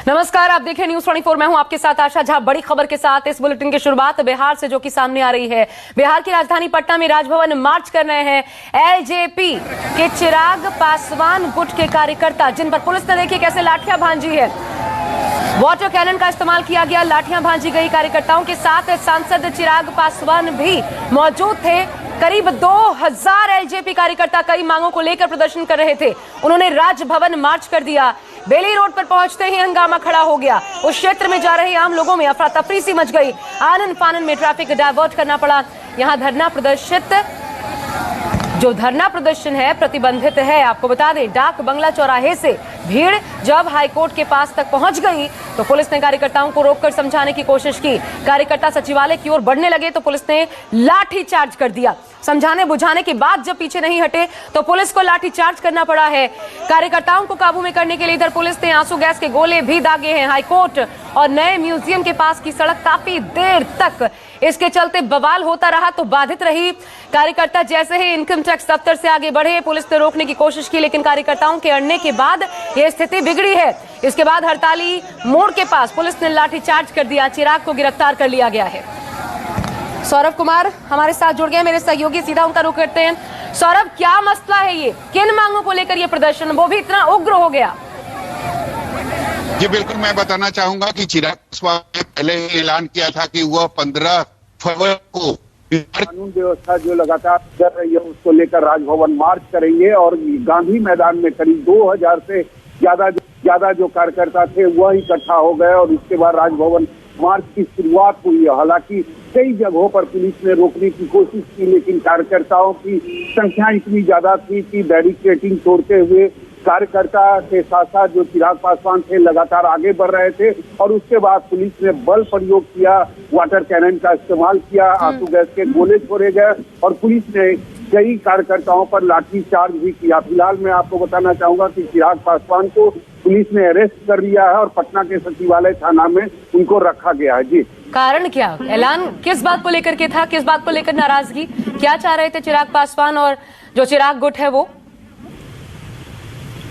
नमस्कार, आप देखें न्यूज 24। मैं हूं आपके साथ आशा झा। बड़ी खबर के साथ इस बुलेटिन की शुरुआत बिहार से, जो कि सामने आ रही है। बिहार की राजधानी पटना में राजभवन मार्च कर रहे हैं एलजेपी के चिराग पासवान गुट के कार्यकर्ता, जिन पर पुलिस ने देखी कैसे लाठियां भांजी है। वाटर कैनन का इस्तेमाल किया गया, लाठियां भांजी गई। कार्यकर्ताओं के साथ सांसद चिराग पासवान भी मौजूद थे। करीब 2000 एलजेपी कार्यकर्ता कई मांगों को लेकर प्रदर्शन कर रहे थे। उन्होंने राजभवन मार्च कर दिया। बेली रोड पर पहुंचते ही हंगामा खड़ा हो गया। उस क्षेत्र में जा रहे आम लोगों में अफरा तफरी सी मच गई। आनन फानन में ट्रैफिक डायवर्ट करना पड़ा। यहां धरना प्रदर्शन है प्रतिबंधित है। आपको बता दें, डाक बंगला चौराहे से भीड़ जब हाईकोर्ट के पास तक पहुंच गई तो पुलिस ने कार्यकर्ताओं को रोककर समझाने की कोशिश की। कार्यकर्ता सचिवालय की ओर बढ़ने लगे तो पुलिस ने लाठी चार्ज कर दिया। समझाने बुझाने के बाद जब पीछे नहीं हटे तो पुलिस को लाठी चार्ज करना पड़ा है। कार्यकर्ताओं को काबू में करने के लिए इधर पुलिस ने आंसू गैस के गोले भी दागे हैं। हाईकोर्ट और नए म्यूजियम के पास की सड़क काफी देर तक इसके चलते बवाल होता रहा तो बाधित रही। कार्यकर्ता जैसे ही इनकम टैक्स दफ्तर से आगे बढ़े, पुलिस ने रोकने की कोशिश की, लेकिन कार्यकर्ताओं के अड़ने के बाद यह स्थिति बिगड़ी है। इसके बाद हड़ताली मोड़ के पास पुलिस ने लाठी चार्ज कर दिया। चिराग को गिरफ्तार कर लिया गया है। सौरभ कुमार हमारे साथ जुड़ गए, मेरे सहयोगी, सीधा उनका रुख करते हैं। सौरभ, क्या मसला है ये? किन मांगों को लेकर ये प्रदर्शन वो भी इतना उग्र हो गया? जी बिल्कुल, मैं बताना चाहूंगा कि चिराग पासवान ने पहले ही ऐलान किया था कि वह 15 फरवरी को कानून व्यवस्था जो लगातार कर रही है उसको लेकर राजभवन मार्च करेंगे। और गांधी मैदान में करीब 2000 से ज्यादा जो कार्यकर्ता थे वह इकट्ठा हो गए और इसके बाद राजभवन मार्च की शुरुआत हुई है। हालांकि कई जगहों पर पुलिस ने रोकने की कोशिश की, लेकिन कार्यकर्ताओं की संख्या इतनी ज्यादा थी कि बैरिकेडिंग तोड़ते हुए कार्यकर्ता के साथ साथ जो चिराग पासवान थे लगातार आगे बढ़ रहे थे। और उसके बाद पुलिस ने बल प्रयोग किया, वाटर कैनन का इस्तेमाल किया, आंसू गैस के गोले छोड़े गए और पुलिस ने कई कार्यकर्ताओं पर लाठी चार्ज भी किया। फिलहाल मैं आपको बताना चाहूंगा कि चिराग पासवान को पुलिस ने अरेस्ट कर लिया है और पटना के सचिवालय थाना में उनको रखा गया है। जी, कारण क्या? ऐलान किस बात को लेकर के था? किस बात को लेकर नाराजगी? क्या चाह रहे थे चिराग पासवान और जो चिराग गुट है वो?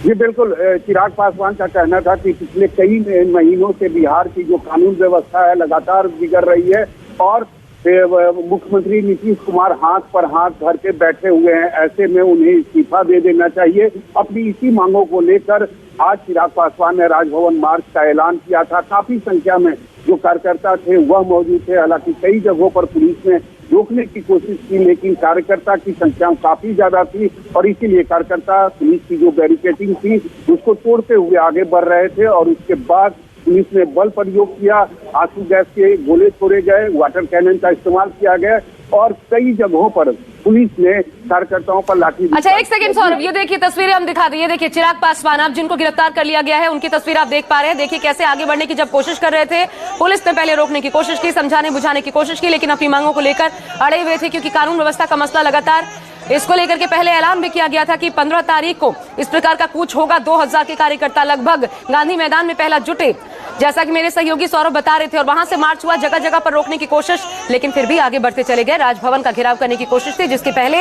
जी बिल्कुल, चिराग पासवान का कहना था कि पिछले कई महीनों से बिहार की जो कानून व्यवस्था है लगातार बिगड़ रही है और मुख्यमंत्री नीतीश कुमार हाथ पर हाथ धर के बैठे हुए हैं। ऐसे में उन्हें इस्तीफा दे देना चाहिए। अपनी इसी मांगों को लेकर आज चिराग पासवान ने राजभवन मार्च का ऐलान किया था। काफी संख्या में जो कार्यकर्ता थे वह मौजूद थे। हालांकि कई जगहों पर पुलिस ने रोकने की कोशिश की, लेकिन कार्यकर्ता की संख्या काफी ज्यादा थी और इसीलिए कार्यकर्ता पुलिस की जो बैरिकेडिंग थी उसको तोड़ते हुए आगे बढ़ रहे थे। और उसके बाद पुलिस ने बल प्रयोग किया, आंसू गैस के गोले छोड़े गए, वाटर कैनन का इस्तेमाल किया गया और कई जगहों पर पुलिस ने कार्यकर्ताओं पर लाठी। अच्छा, एक सेकंड सौरभ, ये देखिए तस्वीरें हम दिखा दें। ये देखिए चिराग पासवान, आप जिनको गिरफ्तार कर लिया गया है उनकी तस्वीर आप देख पा रहे हैं। देखिए कैसे आगे बढ़ने की जब कोशिश कर रहे थे, पुलिस ने पहले रोकने की कोशिश की, समझाने बुझाने की कोशिश की, लेकिन अपनी मांगों को लेकर अड़े हुए थे क्योंकि कानून व्यवस्था का मसला लगातार। इसको लेकर के पहले ऐलान भी किया गया था कि 15 तारीख को इस प्रकार का कूच होगा। 2000 के कार्यकर्ता लगभग गांधी मैदान में पहला जुटे, जैसा कि मेरे सहयोगी सौरभ बता रहे थे, और वहां से मार्च हुआ, जगह जगह पर रोकने की कोशिश, लेकिन फिर भी आगे बढ़ते चले गए। राजभवन का घेराव करने की कोशिश थी, जिसके पहले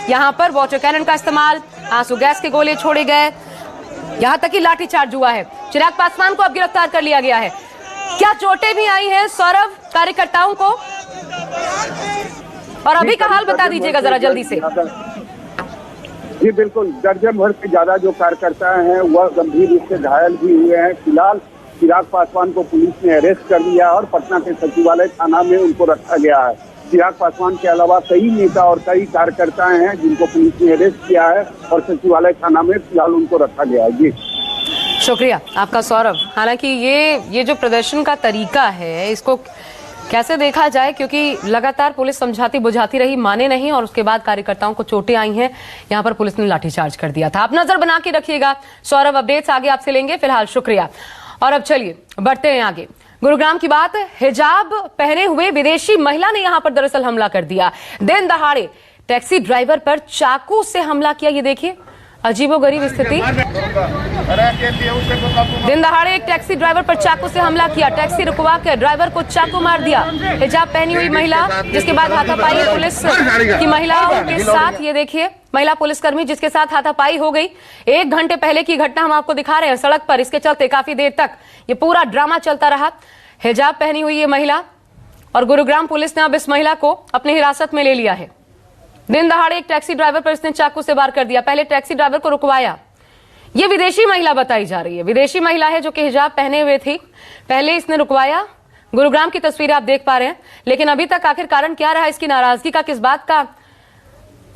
यहां पर वाटर कैनन का इस्तेमाल, आंसू गैस के गोले छोड़े गए, यहां तक कि लाठी चार्ज हुआ है। चिराग पासवान को अब गिरफ्तार कर लिया गया है। क्या चोटें भी आई हैं सौरभ कार्यकर्ताओं को? और अभी का हाल बता दीजिएगा जरा जल्दी से। जी बिल्कुल, दर्जन भर से ज्यादा जो कार्यकर्ता हैं वह गंभीर रूप से घायल भी हुए हैं। फिलहाल चिराग पासवान को पुलिस ने अरेस्ट कर लिया और पटना के सचिवालय थाना में उनको रखा गया है। चिराग पासवान के अलावा कई नेता और कई कार्यकर्ता हैं जिनको पुलिस ने अरेस्ट किया है और सचिवालय थाना में फिलहाल उनको रखा गया है। जी शुक्रिया आपका सौरभ। हालांकि ये जो प्रदर्शन का तरीका है इसको कैसे देखा जाए, क्योंकि लगातार पुलिस समझाती बुझाती रही, माने नहीं, और उसके बाद कार्यकर्ताओं को चोटें आई हैं। यहां पर पुलिस ने लाठीचार्ज कर दिया था। आप नजर बना के रखिएगा सौरभ, अपडेट्स आगे आपसे लेंगे। फिलहाल शुक्रिया। और अब चलिए बढ़ते हैं आगे। गुरुग्राम की बात, हिजाब पहने हुए विदेशी महिला ने यहां पर दरअसल हमला कर दिया। दिन दहाड़े टैक्सी ड्राइवर पर चाकू से हमला किया। ये देखिए अजीबोगरीब स्थिति। दिन दहाड़े एक टैक्सी ड्राइवर पर चाकू से हमला किया। टैक्सी रुकवा कर ड्राइवर को चाकू मार दिया। हिजाब पहनी हुई महिला, जिसके बाद हाथापाई पुलिस की महिलाओं के साथ। ये देखिए महिला पुलिसकर्मी जिसके साथ हाथापाई हो गई। 1 घंटे पहले की घटना हम आपको दिखा रहे हैं सड़क पर। इसके चलते काफी देर तक ये पूरा ड्रामा चलता रहा। हिजाब पहनी हुई ये महिला और गुरुग्राम पुलिस ने अब इस महिला को अपनी हिरासत में ले लिया है। दिन दहाड़े एक टैक्सी ड्राइवर पर इसने चाकू से वार कर दिया। पहले टैक्सी ड्राइवर को रुकवाया। ये विदेशी महिला बताई जा रही है, विदेशी महिला है जो कि हिजाब पहने हुए थी। पहले इसने रुकवाया। गुरुग्राम की तस्वीरें आप देख पा रहे हैं, लेकिन अभी तक आखिर कारण क्या रहा इसकी नाराजगी का, किस बात का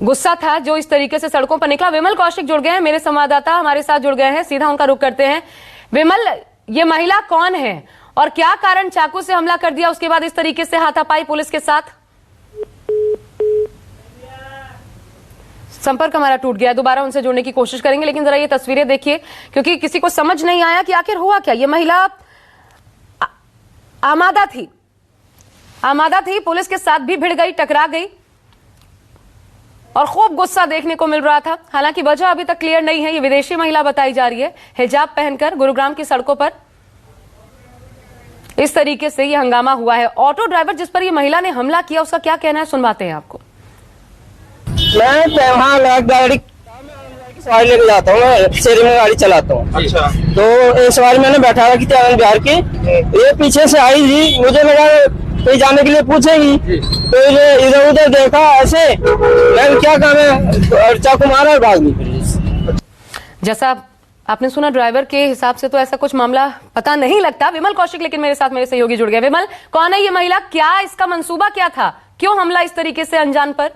गुस्सा था जो इस तरीके से सड़कों पर निकला। विमल कौशिक जुड़ गए हैं, मेरे संवाददाता हमारे साथ जुड़ गए हैं, सीधा उनका रुख करते हैं। विमल, ये महिला कौन है और क्या कारण चाकू से हमला कर दिया, उसके बाद इस तरीके से हाथापाई पुलिस के साथ? संपर्क हमारा टूट गया, दोबारा उनसे जुड़ने की कोशिश करेंगे, लेकिन जरा ये तस्वीरें देखिए, क्योंकि किसी को समझ नहीं आया कि आखिर हुआ क्या। ये महिला आमादा थी, पुलिस के साथ भी भिड़ गई, टकरा गई और खूब गुस्सा देखने को मिल रहा था। हालांकि वजह अभी तक क्लियर नहीं है। ये विदेशी महिला बताई जा रही है, हिजाब पहनकर गुरुग्राम की सड़कों पर इस तरीके से ये हंगामा हुआ है। ऑटो ड्राइवर जिस पर ये महिला ने हमला किया, उसका क्या कहना है, सुनवाते हैं आपको। मैं वहाँ गाड़ी सवारी लेके जाता हूँ, मैं शहर में गाड़ी चलाता हूँ। अच्छा। तो एक सवारी मैंने बैठा हुआ कि आनंद बिहार की, ये पीछे से आई थी, मुझे लगा कहीं जाने के लिए पूछेगी, तो इधर उधर देखा ऐसे, मैं क्या काम है, चाकू मारा और भाग निकली। जैसा आपने सुना ड्राइवर के हिसाब से तो ऐसा कुछ मामला पता नहीं लगता। विमल कौशिक लेकिन मेरे साथ मेरे सहयोगी जुड़ गए। विमल, कौन है ये महिला, क्या इसका मंसूबा क्या था, क्यों हमला इस तरीके से अनजान पर?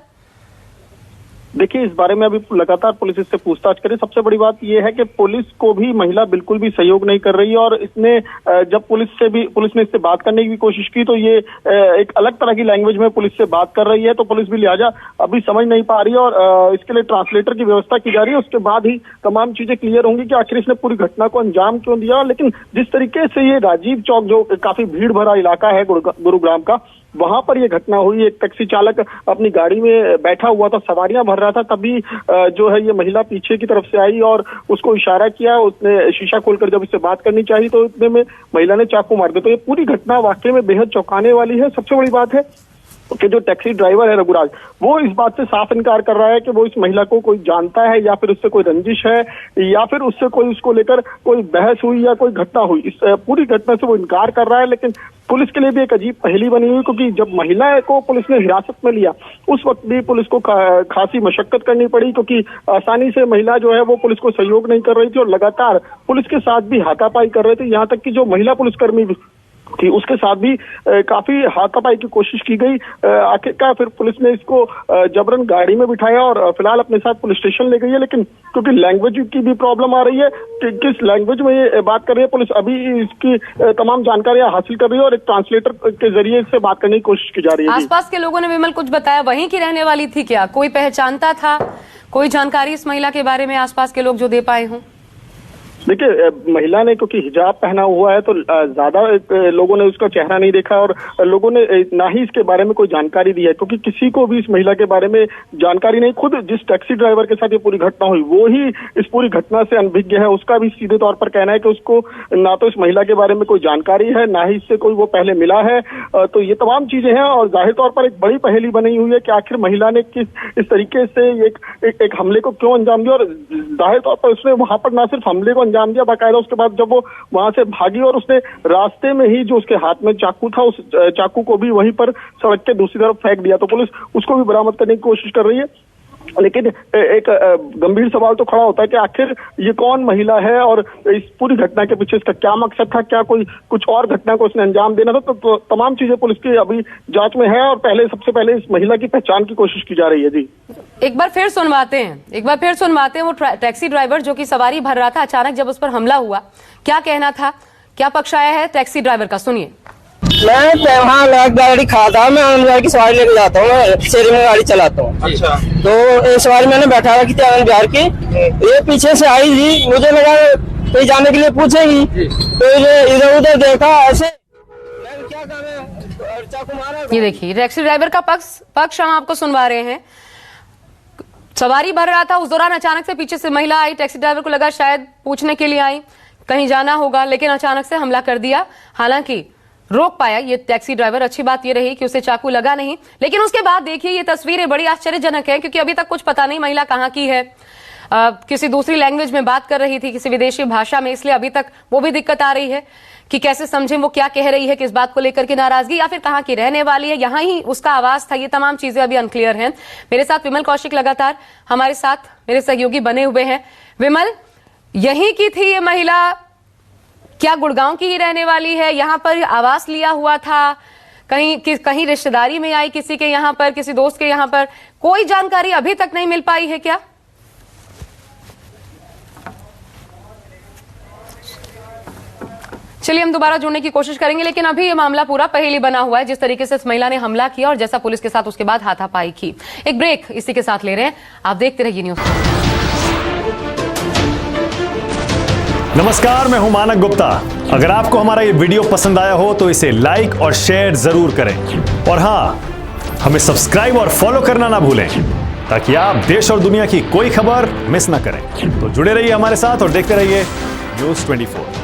देखिए, इस बारे में अभी लगातार पुलिस इससे पूछताछ करे। सबसे बड़ी बात यह है कि पुलिस को भी महिला बिल्कुल भी सहयोग नहीं कर रही है और इसने जब पुलिस ने इससे बात करने की भी कोशिश की तो ये एक अलग तरह की लैंग्वेज में पुलिस से बात कर रही है, तो पुलिस भी लिहाजा अभी समझ नहीं पा रही है और इसके लिए ट्रांसलेटर की व्यवस्था की जा रही है। उसके बाद ही तमाम चीजें क्लियर होंगी कि आखिर इसने पूरी घटना को अंजाम क्यों दिया। लेकिन जिस तरीके से ये राजीव चौक, जो काफी भीड़ भरा इलाका है गुरुग्राम का, वहां पर यह घटना हुई। एक टैक्सी चालक अपनी गाड़ी में बैठा हुआ था, सवारियां भर रहा था, तभी जो है ये महिला पीछे की तरफ से आई और उसको इशारा किया। उसने शीशा खोलकर जब इससे बात करनी चाहिए तो इतने में महिला ने चाकू मार दिया। तो ये पूरी घटना वाकई में बेहद चौंकाने वाली है। सबसे बड़ी बात है कि जो टैक्सी ड्राइवर है रघुराज, वो इस बात से साफ इनकार कर रहा है कि वो इस महिला को कोई जानता है या फिर उससे कोई रंजिश है या फिर उससे कोई उसको लेकर कोई बहस हुई या कोई घटना हुई। इस पूरी घटना से वो इनकार कर रहा है। लेकिन पुलिस के लिए भी एक अजीब पहेली बनी हुई, क्योंकि जब महिला को पुलिस ने हिरासत में लिया उस वक्त भी पुलिस को खासी मशक्कत करनी पड़ी, क्योंकि आसानी से महिला जो है वो पुलिस को सहयोग नहीं कर रही थी और लगातार पुलिस के साथ भी हाथापाई कर रहे थे। यहाँ तक कि जो महिला पुलिसकर्मी थी उसके साथ भी काफी हाथापाई की कोशिश की गई। आखिरकार फिर पुलिस ने इसको जबरन गाड़ी में बिठाया और फिलहाल अपने साथ पुलिस स्टेशन ले गई है। लेकिन क्योंकि लैंग्वेज की भी प्रॉब्लम आ रही है कि किस लैंग्वेज में ये बात कर रही है, पुलिस अभी इसकी तमाम जानकारियां हासिल कर रही है और एक ट्रांसलेटर के जरिए इससे बात करने की कोशिश की जा रही है। आसपास के लोगों ने विमल कुछ बताया, वहीं की रहने वाली थी क्या, कोई पहचानता था, कोई जानकारी इस महिला के बारे में आसपास के लोग जो दे पाए हों? देखिए, महिला ने क्योंकि हिजाब पहना हुआ है तो ज्यादा लोगों ने उसका चेहरा नहीं देखा और लोगों ने ना ही इसके बारे में कोई जानकारी दी है, क्योंकि किसी को भी इस महिला के बारे में जानकारी नहीं। खुद जिस टैक्सी ड्राइवर के साथ ये पूरी घटना हुई वो ही इस पूरी घटना से अनभिज्ञ है। उसका भी सीधे तौर पर कहना है कि उसको ना तो इस महिला के बारे में कोई जानकारी है, ना ही इससे कोई वो पहले मिला है। तो ये तमाम चीजें हैं और जाहिर तौर पर एक बड़ी पहेली बनी हुई है कि आखिर महिला ने इस तरीके से एक हमले को क्यों अंजाम दिया। और जाहिर तौर पर उसने वहां पर ना सिर्फ हमले को अंजाम दिया, बाकायदा उसके बाद जब वो वहां से भागी और उसने रास्ते में ही जो उसके हाथ में चाकू था उस चाकू को भी वहीं पर सड़क के दूसरी तरफ फेंक दिया। तो पुलिस उसको भी बरामद करने की कोशिश कर रही है। लेकिन एक गंभीर सवाल तो खड़ा होता है कि आखिर ये कौन महिला है और इस पूरी घटना के पीछे इसका क्या मकसद था, क्या कोई कुछ और घटना को उसने अंजाम देना था। तो तमाम चीजें पुलिस की अभी जांच में है और सबसे पहले इस महिला की पहचान की कोशिश की जा रही है। जी, एक बार फिर सुनवाते हैं वो टैक्सी ड्राइवर जो कि सवारी भर रहा था, अचानक जब उस पर हमला हुआ, क्या कहना था, क्या पक्ष आया है टैक्सी ड्राइवर का, सुनिए। मैं वहाँ गाड़ी खड़ा था, मैं आनंद बिहार की सवारी लेके जाता हूँ, मैं शहर में गाड़ी चलाता हूँ। अच्छा। तो एक सवारी मैंने बैठा हुआ कि आनंद बिहार की, ये पीछे से आई थी, मुझे लगा कहीं जाने के लिए पूछेगी, तो इधर उधर देखा ऐसे, मैं क्या काम है, चाकू मारा। ये देखिए टैक्सी ड्राइवर का पक्ष हम आपको सुनवा रहे हैं। सवारी भर रहा था, उस दौरान अचानक से पीछे से महिला आई, टैक्सी ड्राइवर को लगा शायद पूछने के लिए आई, कहीं जाना होगा, लेकिन अचानक से हमला कर दिया। हालांकि रोक पाया ये टैक्सी ड्राइवर। अच्छी बात ये रही कि उसे चाकू लगा नहीं। लेकिन उसके बाद देखिए ये तस्वीरें बड़ी आश्चर्यजनक है, क्योंकि अभी तक कुछ पता नहीं महिला कहाँ की है। किसी दूसरी लैंग्वेज में बात कर रही थी, किसी विदेशी भाषा में, इसलिए अभी तक वो भी दिक्कत आ रही है कि कैसे समझें वो क्या कह रही है, किस बात को लेकर के नाराजगी, या फिर कहाँ की रहने वाली है, यहाँ ही उसका आवाज था। ये तमाम चीजें अभी अनक्लियर हैं। मेरे साथ विमल कौशिक लगातार हमारे साथ मेरे सहयोगी बने हुए हैं। विमल, यहीं की थी ये महिला, क्या गुड़गांव की ही रहने वाली है? यहाँ पर आवास लिया हुआ था, कहीं रिश्तेदारी में आई किसी के यहाँ पर, किसी दोस्त के यहाँ पर? कोई जानकारी अभी तक नहीं मिल पाई है क्या? चलिए हम दोबारा जुड़ने की कोशिश करेंगे, लेकिन अभी ये मामला पूरा पहेली बना हुआ है, जिस तरीके से इस महिला ने हमला किया और जैसा पुलिस के साथ उसके बाद हाथापाई की। एक ब्रेक इसी के साथ ले रहे हैं, आप देखते रहिए न्यूज़। नमस्कार, मैं हूं मानक गुप्ता। अगर आपको हमारा ये वीडियो पसंद आया हो तो इसे लाइक और शेयर जरूर करें, और हां, हमें सब्सक्राइब और फॉलो करना ना भूलें, ताकि आप देश और दुनिया की कोई खबर मिस ना करें। तो जुड़े रहिए हमारे साथ और देखते रहिए News 24।